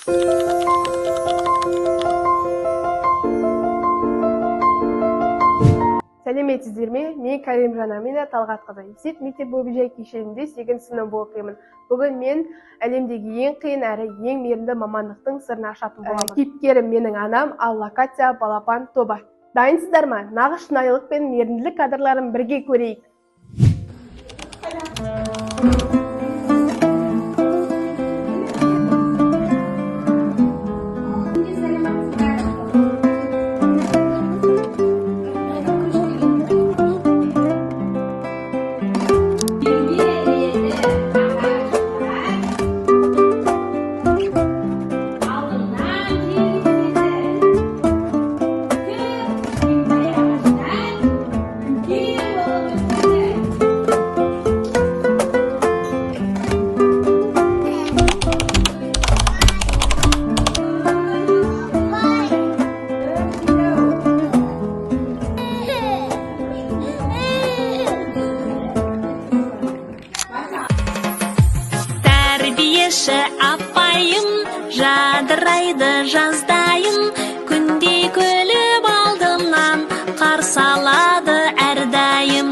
Сәлеметсіздер ме? Мен Каримжан Амина Талғатқызы. Есет мектеп бөбежай кешенінде 8 сынып оқимын. Бүгін мен әлемдегі ең қиын әрі ең мейірімді мамандықтың сырын ашатын боламын. Кейіпкерім менің анам Алла Катя Балапан тобы. Дайынсыздар ма? Нағыз шынайылық пен мейірімділік кадрларын бірге көрейік. Апайым жадырайды жаздайын, күнде күліп алдымнан қарсы алады әрдайым.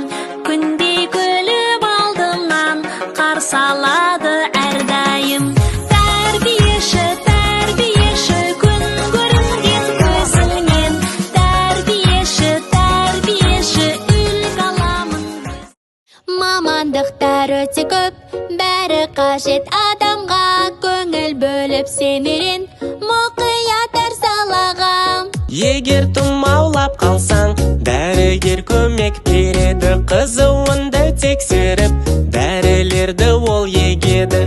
Күнде күліп алдымнан қарсы алады әрдайым. Тәрбиеші, тәрбиеші, күн көрінген көзіңнен. Тәрбиеші, тәрбиеші, үлгі аламын. Мамандықтар өте көп, бәрі қажет адамға. Көңіл бөліп семерен, мұқият салаға. Егер тұмаулап қалсаң, дәрігер көмек береді. Қызуыңды тексеріп, дәрілерді ол егеді.